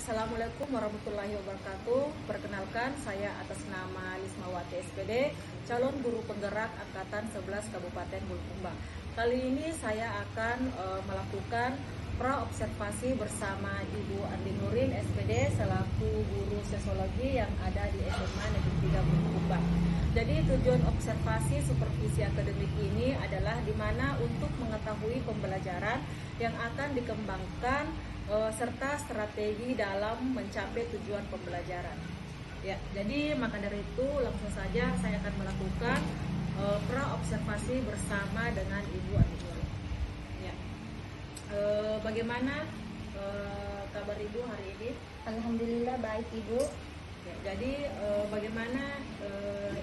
Assalamualaikum warahmatullahi wabarakatuh. Perkenalkan, saya atas nama Lismawati SPD, calon guru penggerak angkatan 11 Kabupaten Bulukumba. Kali ini saya akan melakukan pra-observasi bersama Ibu Andi Nurin SPD selaku guru sosiologi yang ada di SMA Negeri 3 Bulukumba. Jadi tujuan observasi supervisi akademik ini adalah di mana untuk mengetahui pembelajaran yang akan dikembangkan serta strategi dalam mencapai tujuan pembelajaran. Ya, jadi maka dari itu langsung saja saya akan melakukan pra-observasi bersama dengan Ibu Andi Nurin. Ya, bagaimana kabar Ibu hari ini? Alhamdulillah baik Ibu. Ya, jadi bagaimana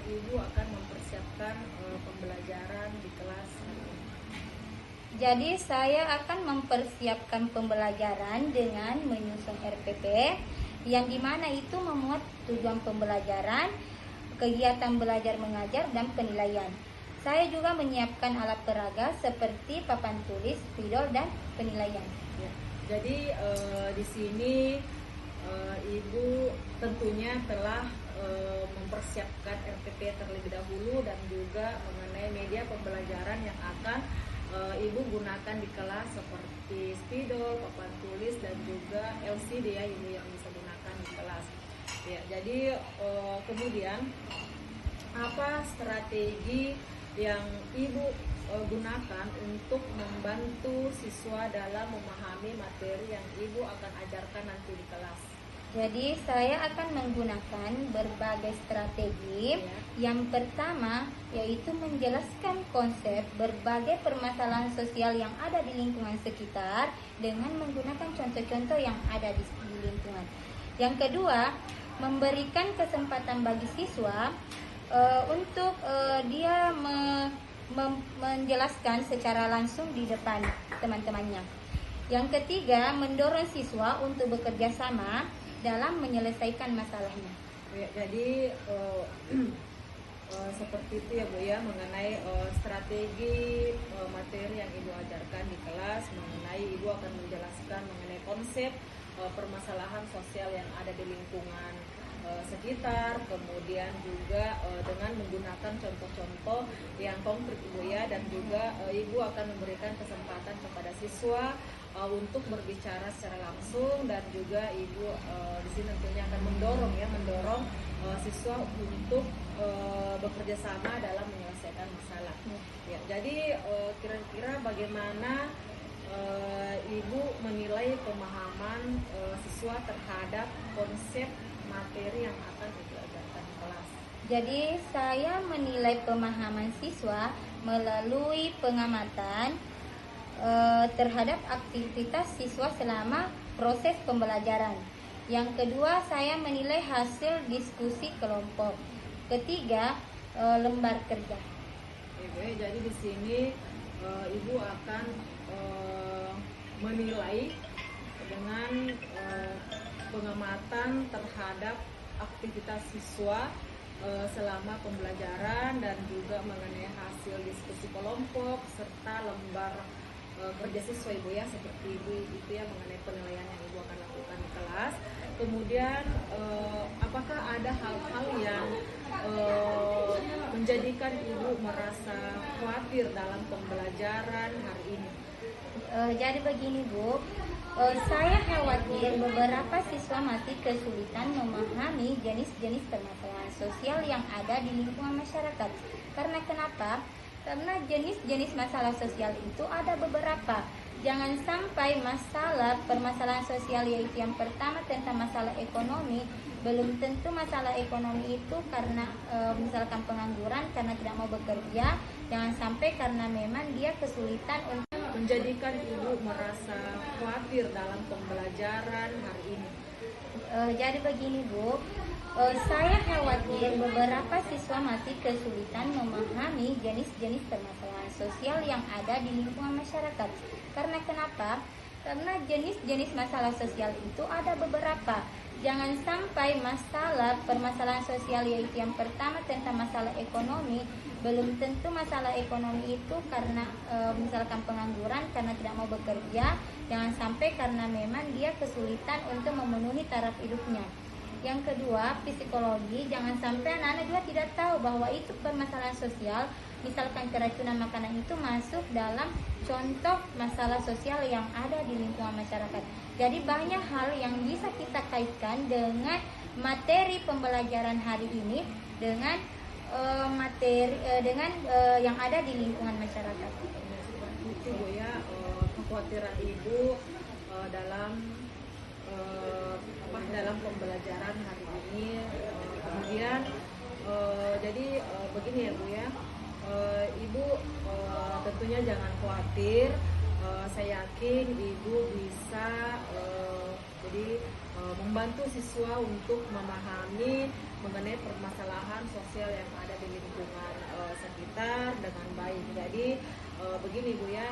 Ibu akan mempersiapkan pembelajaran di kelas hari ini? Jadi saya akan mempersiapkan pembelajaran dengan menyusun RPP yang dimana itu memuat tujuan pembelajaran, kegiatan belajar mengajar dan penilaian. Saya juga menyiapkan alat peraga seperti papan tulis, spidol dan penilaian. Ya, jadi di sini Ibu tentunya telah mempersiapkan RPP terlebih dahulu dan juga mengenai media pembelajaran yang akan Ibu gunakan di kelas seperti spidol, papan tulis dan juga LCD ya Ibu yang bisa gunakan di kelas. Ya, jadi kemudian apa strategi yang Ibu gunakan untuk membantu siswa dalam memahami materi yang Ibu akan ajarkan nanti di kelas? Jadi saya akan menggunakan berbagai strategi. Yang pertama yaitu menjelaskan konsep berbagai permasalahan sosial yang ada di lingkungan sekitar dengan menggunakan contoh-contoh yang ada di lingkungan. Yang kedua, memberikan kesempatan bagi siswa untuk dia menjelaskan secara langsung di depan teman-temannya. Yang ketiga, mendorong siswa untuk bekerja sama dalam menyelesaikan masalahnya. Ya, jadi seperti itu ya Bu ya, mengenai strategi materi yang Ibu ajarkan di kelas, mengenai Ibu akan menjelaskan mengenai konsep permasalahan sosial yang ada di lingkungan sekitar, kemudian juga dengan menggunakan contoh-contoh yang konkret Ibu ya, dan juga Ibu akan memberikan kesempatan kepada siswa untuk berbicara secara langsung, dan juga Ibu di sini tentunya akan mendorong siswa untuk bekerja sama dalam menyelesaikan masalah. Ya, jadi kira-kira bagaimana Ibu menilai pemahaman siswa terhadap konsep materi yang akan Ibu ajarkan di kelas? Jadi saya menilai pemahaman siswa melalui pengamatan terhadap aktivitas siswa selama proses pembelajaran. Yang kedua, saya menilai hasil diskusi kelompok. Ketiga, lembar kerja. Oke, jadi di sini Ibu akan menilai dengan pengamatan terhadap aktivitas siswa selama pembelajaran dan juga mengenai hasil diskusi kelompok serta lembar kerja siswa Ibu ya, seperti Ibu itu ya, mengenai penilaian yang Ibu akan lakukan di kelas. Kemudian apakah ada hal-hal yang menjadikan Ibu merasa khawatir dalam pembelajaran hari ini? Jadi begini Bu, saya khawatir beberapa siswa masih kesulitan memahami jenis-jenis permasalahan sosial yang ada di lingkungan masyarakat. Karena kenapa? Karena jenis-jenis masalah sosial itu ada beberapa. Jangan sampai permasalahan sosial yaitu yang pertama tentang masalah ekonomi, belum tentu masalah ekonomi itu karena misalkan pengangguran, karena tidak mau bekerja. Jangan sampai karena memang dia kesulitan untuk menjadikan Ibu merasa khawatir dalam pembelajaran hari ini. Jadi begini Bu, saya khawatir beberapa siswa masih kesulitan memahami jenis-jenis permasalahan sosial yang ada di lingkungan masyarakat. Karena kenapa? Karena jenis-jenis masalah sosial itu ada beberapa. Jangan sampai permasalahan sosial yaitu yang pertama tentang masalah ekonomi, Belum tentu masalah ekonomi itu karena misalkan pengangguran karena tidak mau bekerja, jangan sampai karena memang dia kesulitan untuk memenuhi taraf hidupnya. Yang kedua, psikologi, jangan sampai anak-anak juga tidak tahu bahwa itu permasalahan sosial. Misalkan keracunan makanan itu masuk dalam contoh masalah sosial yang ada di lingkungan masyarakat. Jadi banyak hal yang bisa kita kaitkan dengan materi pembelajaran hari ini dengan yang ada di lingkungan masyarakat. Seperti itu Bu ya, kekhawatiran Ibu dalam pembelajaran hari ini. Kemudian jadi begini ya Bu ya, Ibu tentunya jangan khawatir. Saya yakin Ibu bisa membantu siswa untuk memahami mengenai permasalahan sosial yang ada di lingkungan sekitar dengan baik. Jadi begini Bu ya,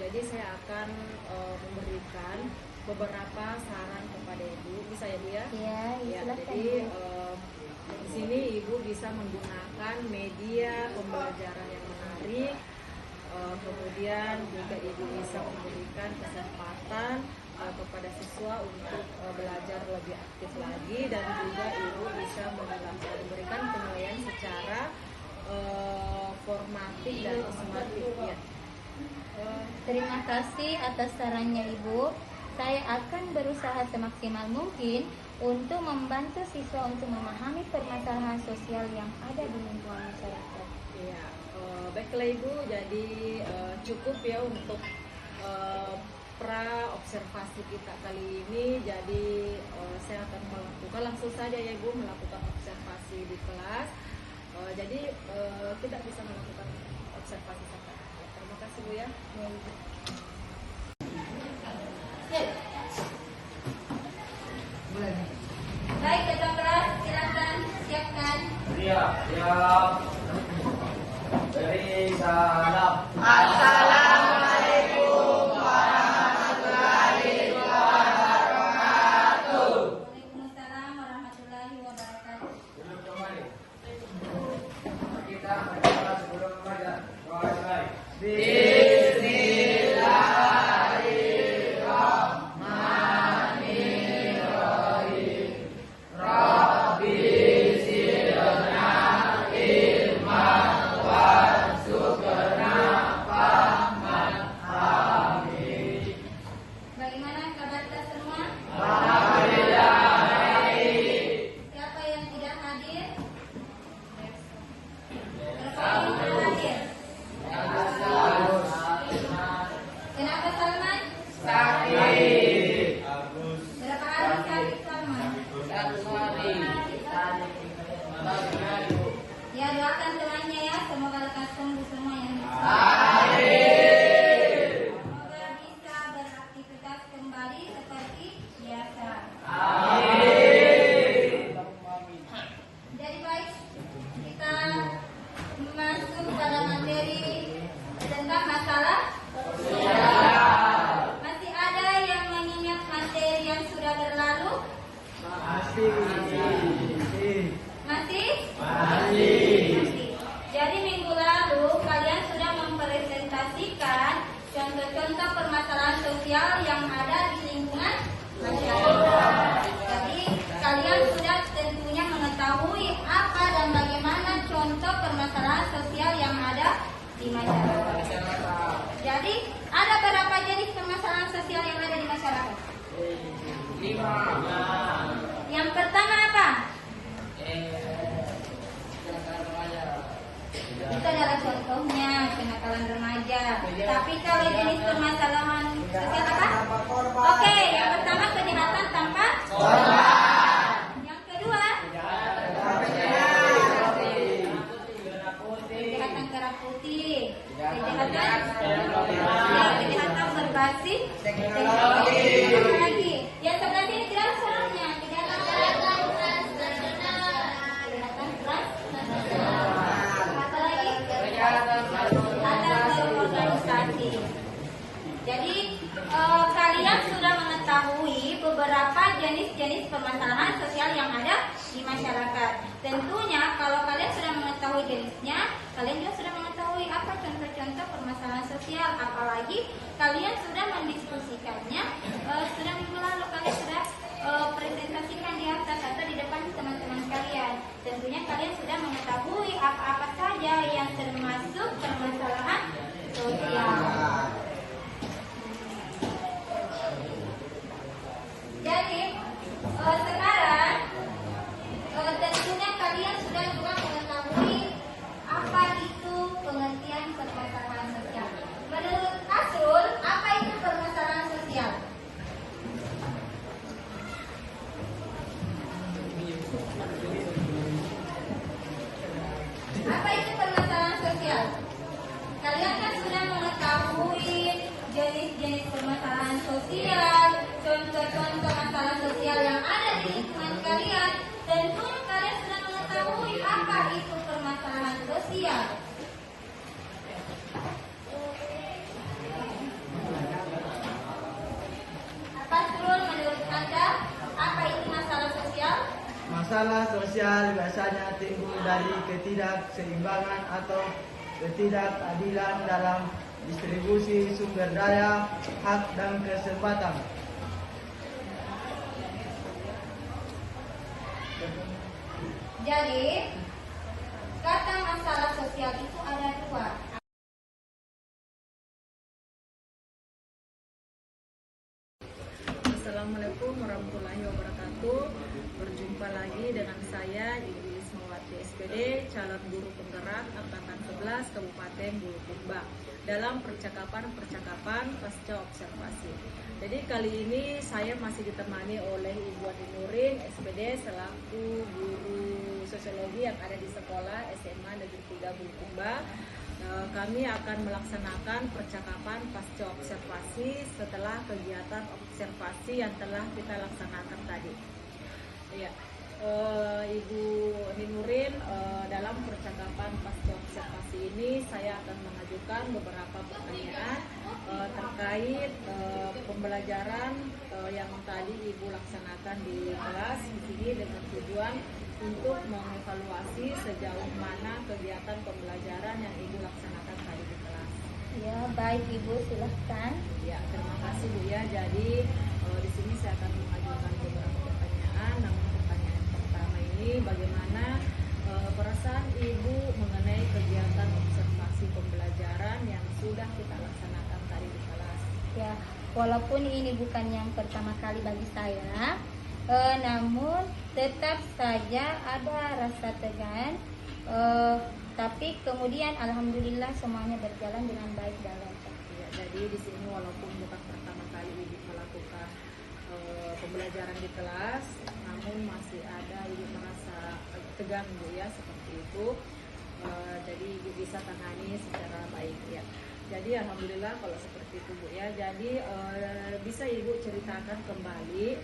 jadi saya akan memberikan beberapa saran kepada Ibu. Bisa ya Bu ya? Iya, Ya, silakan. jadi di sini Ibu bisa menggunakan media pembelajaran yang menarik. Kemudian juga Ibu bisa memberikan kesempatan kepada siswa untuk belajar lebih aktif lagi, dan juga Ibu bisa memberikan penilaian secara formatif dan sumatif ya. Terima kasih atas sarannya Ibu. Saya akan berusaha semaksimal mungkin untuk membantu siswa untuk memahami permasalahan sosial yang ada di lingkungan masyarakat. Ya, baiklah Ibu, jadi cukup ya untuk pra observasi kita kali ini. Jadi saya akan melakukan langsung saja ya Ibu, melakukan observasi di kelas. Jadi kita bisa melakukan observasi sampai. Terima kasih Bu ya. Baik, datang kelas, silakan siapkan. Siap, siap. Dari salam. Waalaikumsalam warahmatullahi wabarakatuh. Duduk kembali. Kita berdoa sebelum membaca. Doa selesai. Bagaimana kabar kita semua? Siapa yang tidak hadir? Berapa yang tidak hadir? Kenapa Salman? Berapa hari sakit Salman? Ya, doakan doanya ya, semoga lekas sembuh semua yang semoga bisa beraktivitas kembali seperti biasa. Jadi baik, kita masuk pada materi tentang masalah sosial. Masih ada yang mengingat materi yang sudah berlalu? Masih? Jadi minggu lalu kalian sudah mempresentasikan contoh-contoh permasalahan sosial yang ada di lingkungan masyarakat. Jadi kalian sudah tentunya mengetahui apa dan bagaimana contoh permasalahan sosial yang ada di masyarakat. Jadi ada berapa jenis permasalahan sosial yang ada di masyarakat? 5. Yang pertama apa? Itu adalah contohnya kenakalan remaja. Tapi kalau jenis permasalahan sosial apa? Oke, yang pertama kejahatan tanpa korban. Yang kedua kejahatan kerah putih. Kejahatan berbasis teknologi. Apa lagi? Yang sebelah sini tidak soalnya kejahatan transnasional. Kejahatan transnasional. Apa lagi? Ada organisasi. Jadi kalian sudah mengetahui beberapa jenis-jenis permasalahan sosial yang ada di masyarakat. Tentunya kalau kalian sudah mengetahui jenisnya, kalian juga sudah mengetahui apa contoh-contoh permasalahan sosial, apalagi kalian sudah mendiskusikannya, sudah kalian sudah presentasikan di atas atau di depan teman-teman kalian. Tentunya kalian sudah mengetahui apa-apa saja yang termasuk permasalahan sosial. Jadi sekarang tentunya kalian sudah juga mengetahui apa itu pengertian permasalahan sosial. Menurut Asrul, apa itu permasalahan sosial? Apa itu permasalahan sosial? Kalian kan sudah mengetahui jenis-jenis permasalahan sosial, contoh-contoh masalah sosial yang ada di lingkungan kalian. Tentunya kalian sudah mengetahui apa itu permasalahan sosial. Apa Asrul, menurut Anda apa itu masalah sosial? Masalah sosial biasanya timbul dari ketidakseimbangan atau ketidakadilan dalam distribusi sumber daya, hak, dan kesempatan. Jadi, kata masalah sosial itu ada dua. Assalamualaikum warahmatullahi wabarakatuh. Berjumpa lagi dengan saya Ibu Ismawati SPD, calon guru penggerak angkatan 11 Kabupaten Bulukumba, dalam percakapan pasca observasi. Jadi kali ini saya masih ditemani oleh Ibu Adi Nurin SPD selaku guru sosiologi yang ada di sekolah SMA Negeri 3 Bulukumba. Kami akan melaksanakan percakapan pasca observasi setelah kegiatan observasi yang telah kita laksanakan tadi. Ya, Ibu Nurin, dalam percakapan pasca observasi ini saya akan mengajukan beberapa pertanyaan terkait pembelajaran yang tadi Ibu laksanakan di kelas di sini dengan tujuan untuk mengevaluasi sejauh mana kegiatan pembelajaran yang Ibu laksanakan tadi di kelas. Ya, baik Ibu, silahkan. Ya, terima kasih Bu ya. Jadi di sini saya akan mengajukan beberapa pertanyaan. Namun pertanyaan yang pertama ini, bagaimana perasaan Ibu mengenai kegiatan observasi pembelajaran yang sudah kita laksanakan tadi di kelas? Ya, walaupun ini bukan yang pertama kali bagi saya, namun tetap saja ada rasa tegang. Tapi kemudian alhamdulillah semuanya berjalan dengan baik dan lancar. Ya, jadi di sini walaupun bukan pertama kali Ibu melakukan pembelajaran di kelas, namun masih ada Ibu merasa tegang Bu ya, seperti itu. Jadi Ibu bisa tangani secara baik ya. Jadi alhamdulillah kalau seperti itu Bu ya. Jadi bisa Ibu ceritakan kembali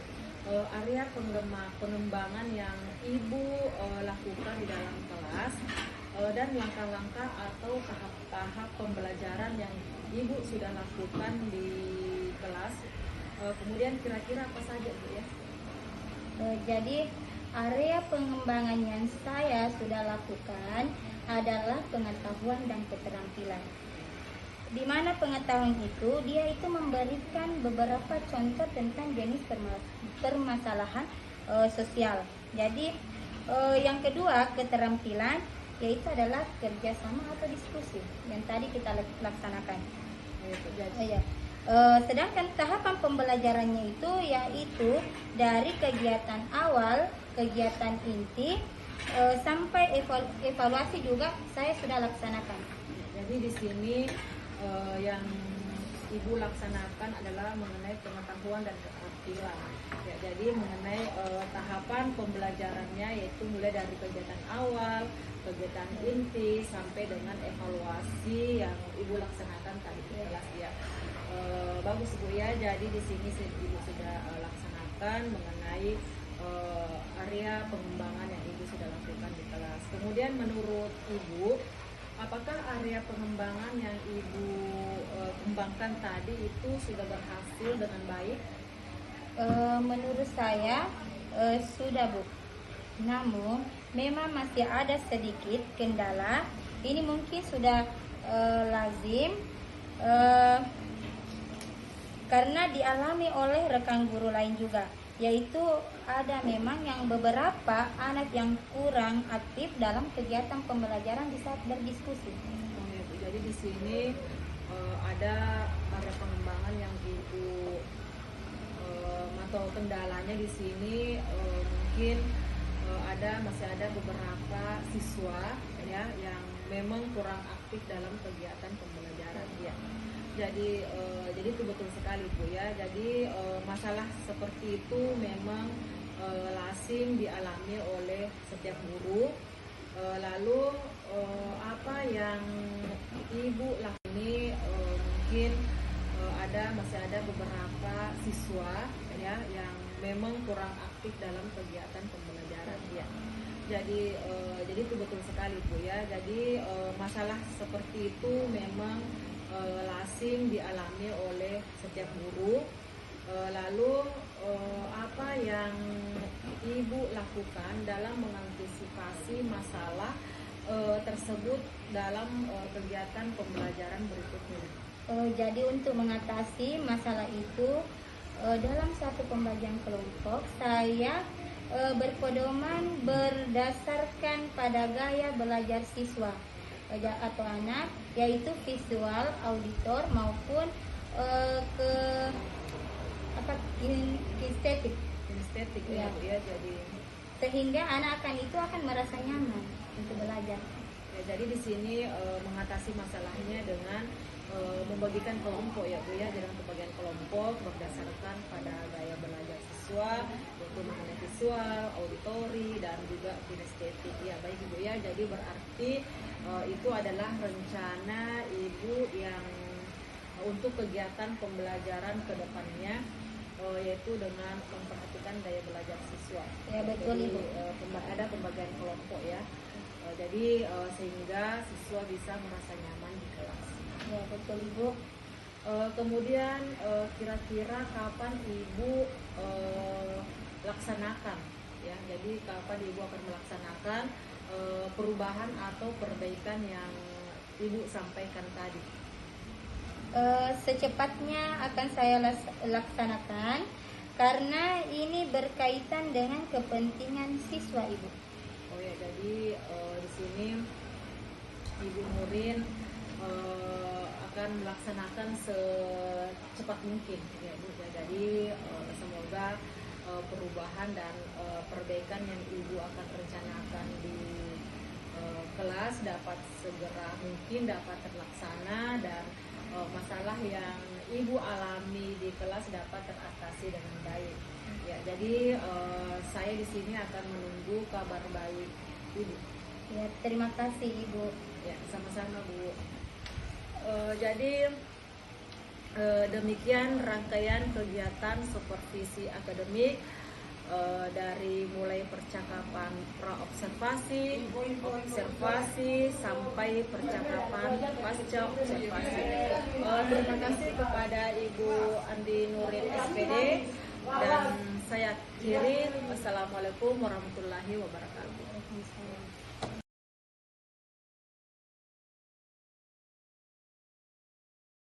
area pengembangan yang Ibu lakukan di dalam kelas dan langkah-langkah atau tahap-tahap pembelajaran yang Ibu sudah lakukan di kelas. Kemudian kira-kira apa saja Bu ya? Jadi area pengembangan yang saya sudah lakukan adalah pengetahuan dan keterampilan. Di mana pengetahuan itu, dia itu memberikan beberapa contoh tentang jenis permasalahan sosial. Jadi yang kedua, keterampilan, yaitu adalah kerjasama atau diskusi yang tadi kita laksanakan. Sedangkan tahapan pembelajarannya itu yaitu dari kegiatan awal, kegiatan inti, sampai evaluasi juga saya sudah laksanakan. Jadi di sini yang Ibu laksanakan adalah mengenai pengetahuan dan keterampilan. Ya, jadi mengenai tahapan pembelajarannya yaitu mulai dari kegiatan awal, kegiatan inti sampai dengan evaluasi yang Ibu laksanakan tadi di kelas ya. Bagus Bu ya. Jadi di sini Ibu sudah laksanakan mengenai area pengembangan yang Ibu sudah lakukan di kelas. Kemudian menurut Ibu, apakah area pengembangan yang Ibu kembangkan tadi itu sudah berhasil dengan baik? Menurut saya sudah Bu. Namun memang masih ada sedikit kendala Ini mungkin sudah lazim eh, karena dialami oleh rekan guru lain juga, yaitu ada memang yang beberapa anak yang kurang aktif dalam kegiatan pembelajaran di saat berdiskusi. Jadi di sini ada pengembangan yang ibu atau kendalanya di sini mungkin masih ada beberapa siswa ya yang memang kurang aktif dalam kegiatan pembelajaran ya. Jadi itu betul sekali Bu ya. Jadi masalah seperti itu memang lazim dialami oleh setiap guru. Lalu apa yang Ibu lakukan ini mungkin masih ada beberapa siswa ya yang memang kurang aktif dalam kegiatan pembelajaran ya. Jadi itu betul sekali Bu ya. Jadi masalah seperti itu memang lazim dialami oleh setiap guru. Lalu apa yang Ibu lakukan dalam mengantisipasi masalah tersebut dalam kegiatan pembelajaran berikutnya? Jadi untuk mengatasi masalah itu dalam satu pembagian kelompok saya berpedoman berdasarkan pada gaya belajar siswa atau anak, yaitu visual, auditor maupun kinestetik. Kinestetik Ya. ya, jadi Sehingga anak itu akan merasa nyaman untuk belajar. ya, jadi di sini mengatasi masalahnya dengan membagikan kelompok ya Bu ya, dalam pembagian kelompok berdasarkan pada gaya belajar siswa, yaitu mengenai visual, auditori dan juga kinestetik ya. Baik Ibu ya, jadi berarti itu adalah rencana Ibu yang untuk kegiatan pembelajaran ke depannya, yaitu dengan memperhatikan daya belajar siswa. Ya betul Jadi, Ibu. ada pembagian kelompok ya. Jadi sehingga siswa bisa merasa nyaman di kelas. Ya betul Ibu. Kemudian kira-kira kapan Ibu laksanakan ya? Jadi kapan Ibu akan melaksanakan perubahan atau perbaikan yang Ibu sampaikan tadi? Secepatnya akan saya laksanakan karena ini berkaitan dengan kepentingan siswa Ibu. Oh ya, jadi di sini Ibu Nurin akan melaksanakan secepat mungkin ya Bu ya. Jadi semoga perubahan dan perbaikan yang Ibu akan rencanakan di kelas dapat segera mungkin dapat terlaksana dan masalah yang Ibu alami di kelas dapat teratasi dengan baik. Ya, jadi saya di sini akan menunggu kabar baik Ibu. Ya, terima kasih Ibu. Ya, sama-sama Bu. Jadi demikian rangkaian kegiatan supervisi akademik dari mulai percakapan pra-observasi, observasi sampai percakapan pasca observasi. Terima kasih kepada Ibu Andi Nurin SPD dan saya akhiri. Wassalamualaikum warahmatullahi wabarakatuh. Waalaikumsalam.